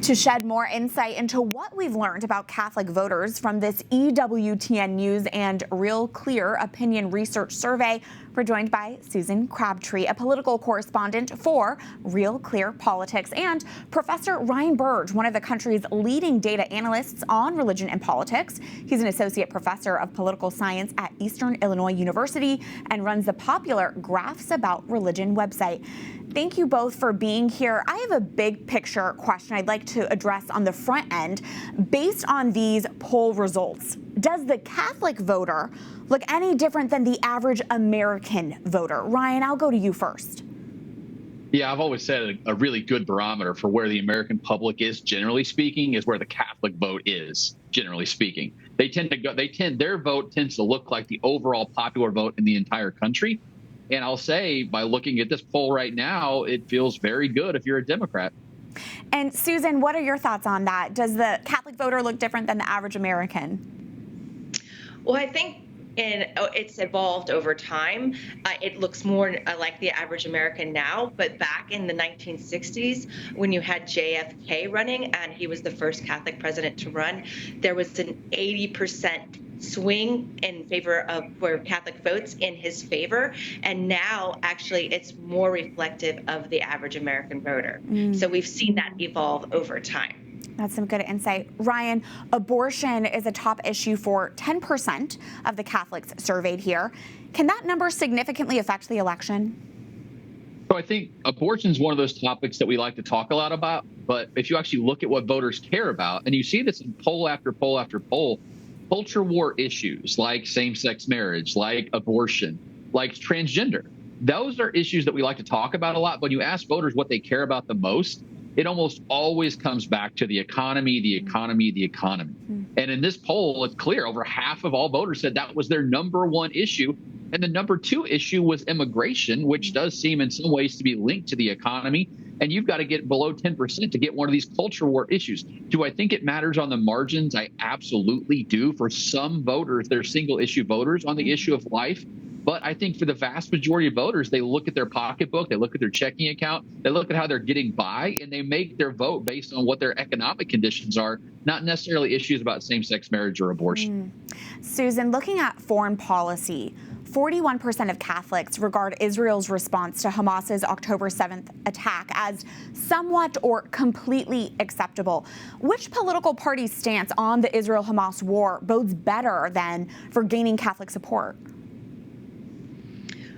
To shed more insight into what we've learned about Catholic voters from this EWTN News and RealClear Opinion Research survey, we're joined by Susan Crabtree, a political correspondent for RealClear Politics, and Professor Ryan Burge, one of the country's leading data analysts on religion and politics. He's an associate professor of political science at Eastern Illinois University and runs the popular Graphs About Religion website. Thank you both for being here. I have a big picture question I'd like to address on the front end. Based on these poll results, does the Catholic voter look any different than the average American voter? Ryan, I'll go to you first. Yeah, I've always said a really good barometer for where the American public is, generally speaking, is where the Catholic vote is, generally speaking. Their vote tends to look like the overall popular vote in the entire country. And I'll say, by looking at this poll right now, it feels very good if you're a Democrat. And Susan, what are your thoughts on that? Does the Catholic voter look different than the average American? Well, I think it's evolved over time. It looks more like the average American now, but back in the 1960s, when you had JFK running, and he was the first Catholic president to run, there was an 80% swing in favor of for Catholic votes in his favor. And now, actually, it's more reflective of the average American voter. So we've seen that evolve over time. That's some good insight. Ryan, abortion is a top issue for 10% of the Catholics surveyed here. Can that number significantly affect the election? So I think abortion is one of those topics that we like to talk a lot about. But if you actually look at what voters care about, and you see this in poll after poll after poll, culture war issues like same-sex marriage, like abortion, like transgender, those are issues that we like to talk about a lot. When you ask voters what they care about the most, it almost always comes back to the economy, the economy, the economy. And in this poll, it's clear over half of all voters said that was their number one issue. And the number two issue was immigration, which does seem in some ways to be linked to the economy. And you've got to get below 10% to get one of these culture war issues. Do I think it matters on the margins? I absolutely do. For some voters, they're single issue voters on the issue of life. But I think for the vast majority of voters, they look at their pocketbook, they look at their checking account, they look at how they're getting by, and they make their vote based on what their economic conditions are, not necessarily issues about same-sex marriage or abortion. Susan, looking at foreign policy, 41% of Catholics regard Israel's response to Hamas's October 7th attack as somewhat or completely acceptable. Which political party's stance on the Israel-Hamas war bodes better than for gaining Catholic support?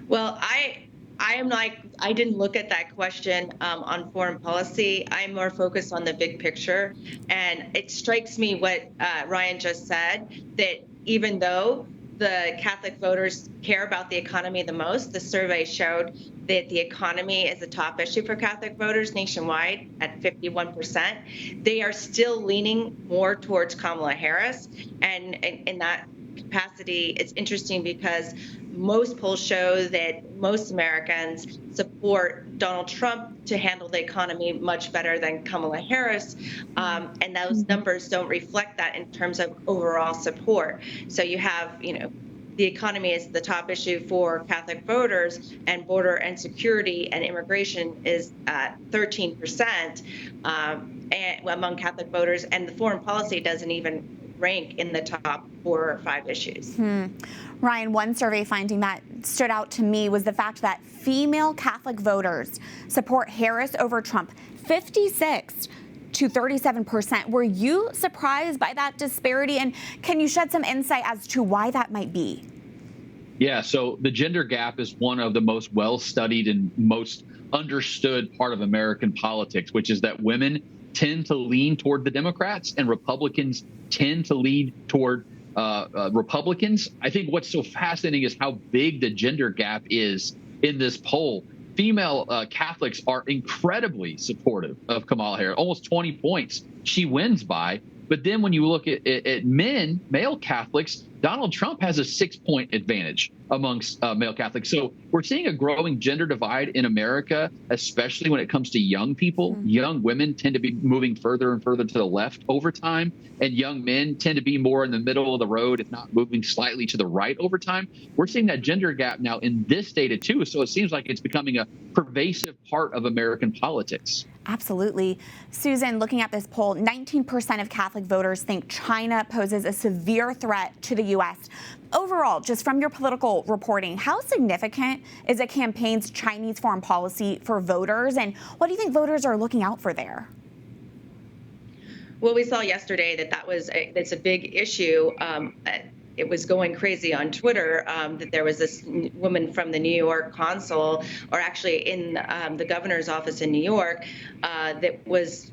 Well, I didn't look at that question on foreign policy. I'm more focused on the big picture. And it strikes me what Ryan just said, that even though the Catholic voters care about the economy the most, the survey showed that the economy is a top issue for Catholic voters nationwide at 51%. They are still leaning more towards Kamala Harris. And in that capacity, it's interesting because most polls show that most Americans support Donald Trump to handle the economy much better than Kamala Harris. And those numbers don't reflect that in terms of overall support. So you have, the economy is the top issue for Catholic voters, and border and security and immigration is 13% among Catholic voters, and the foreign policy doesn't even rank in the top 4 or 5 issues. Ryan, one survey finding that stood out to me was the fact that female Catholic voters support Harris over Trump, 56 to 37%. Were you surprised by that disparity? And can you shed some insight as to why that might be? Yeah, so the gender gap is one of the most well-studied and most understood part of American politics, which is that women tend to lean toward the Democrats and Republicans tend to lean toward Republicans. I think what's so fascinating is how big the gender gap is in this poll. Female Catholics are incredibly supportive of Kamala Harris, almost 20 points she wins by. But then when you look at men, male Catholics, Donald Trump has a 6-point advantage amongst male Catholics. So we're seeing a growing gender divide in America, especially when it comes to young people. Young women tend to be moving further and further to the left over time, and young men tend to be more in the middle of the road, if not moving slightly to the right over time. We're seeing that gender gap now in this data too. So it seems like it's becoming a pervasive part of American politics. Absolutely. Susan, looking at this poll, 19% of Catholic voters think China poses a severe threat to the U.S. Overall, just from your political reporting, how significant is a campaign's Chinese foreign policy for voters, and what do you think voters are looking out for there? Well, we saw yesterday that it's a big issue. It was going crazy on Twitter that there was this woman from the New York consul, or actually in the governor's office in New York, that was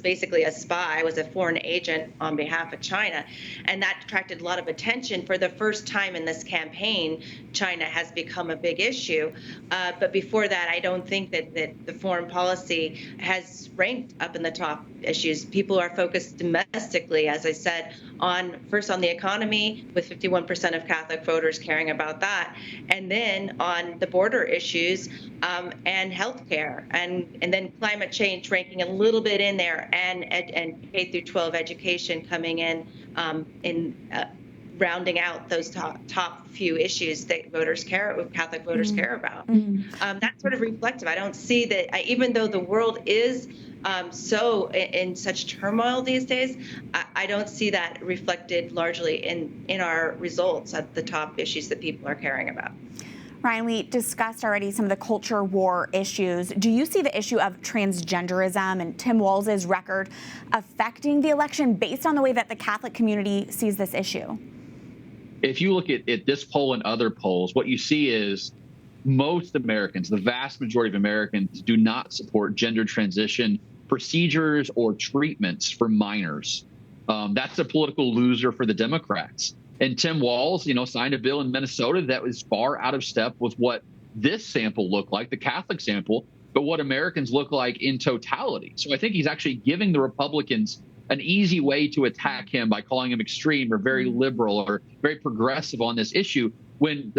basically a spy, was a foreign agent on behalf of China. And that attracted a lot of attention. For the first time in this campaign, China has become a big issue. But before that, I don't think that the foreign policy has ranked up in the top issues. People are focused domestically, as I said, first on the economy, with 51% of Catholic voters caring about that, and then on the border issues and healthcare, and then climate change ranking a little bit in there, and K through 12 education coming in rounding out those top few issues that Catholic voters care about. That's sort of reflective. I don't see that, even though the world is so in such turmoil these days, I don't see that reflected largely in our results at the top issues that people are caring about. Ryan, we discussed already some of the culture war issues. Do you see the issue of transgenderism and Tim Walz's record affecting the election based on the way that the Catholic community sees this issue? If you look at this poll and other polls, what you see is most Americans, the vast majority of Americans, do not support gender transition procedures or treatments for minors. That's a political loser for the Democrats. And Tim Walz, signed a bill in Minnesota that was far out of step with what this sample looked like, the Catholic sample, but what Americans look like in totality. So I think he's actually giving the Republicans an easy way to attack him by calling him extreme or very liberal or very progressive on this issue, when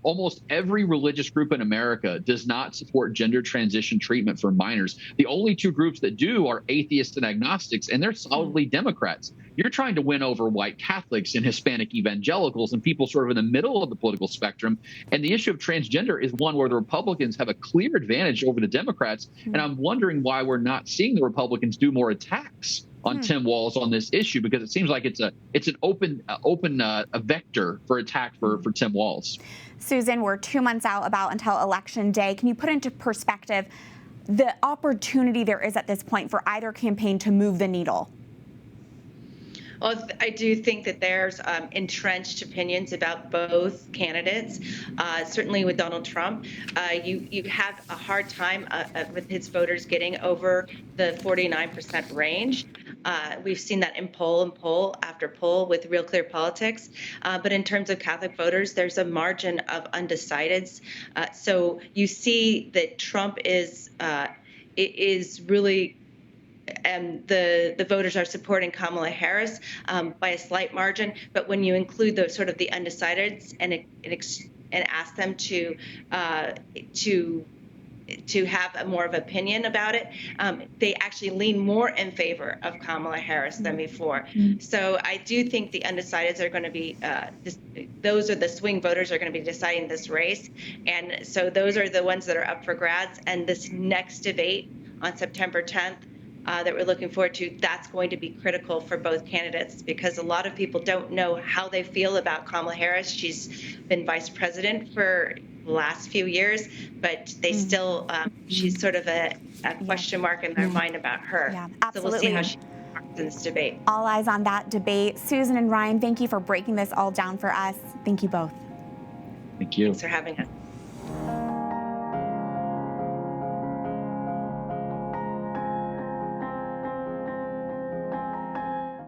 almost every religious group in America does not support gender transition treatment for minors. The only two groups that do are atheists and agnostics, and they're solidly Democrats. You're trying to win over white Catholics and Hispanic evangelicals and people sort of in the middle of the political spectrum. And the issue of transgender is one where the Republicans have a clear advantage over the Democrats. And I'm wondering why we're not seeing the Republicans do more attacks on Tim Walz on this issue, because it seems like it's an open vector for attack for Tim Walz. Susan, we're 2 months out until Election Day. Can you put into perspective the opportunity there is at this point for either campaign to move the needle? Well, I do think that there's entrenched opinions about both candidates. Certainly with Donald Trump, you have a hard time with his voters getting over the 49% range. We've seen that in poll after poll with RealClear Politics. But in terms of Catholic voters, there's a margin of undecideds. So you see that Trump is really, and the voters are supporting Kamala Harris by a slight margin. But when you include the sort of the undecideds and ask them to have more of an opinion about it, they actually lean more in favor of Kamala Harris than before. So I do think the undecideds are going to be, those are the swing voters are going to be deciding this race. And so those are the ones that are up for grabs. And this next debate on September 10th, that we're looking forward to, that's going to be critical for both candidates, because a lot of people don't know how they feel about Kamala Harris. She's been vice president for the last few years, but they still, she's sort of a question mark in their mind about her. Yeah, absolutely. So we'll see how she works in this debate. All eyes on that debate. Susan and Ryan, thank you for breaking this all down for us. Thank you both. Thank you. Thanks for having us.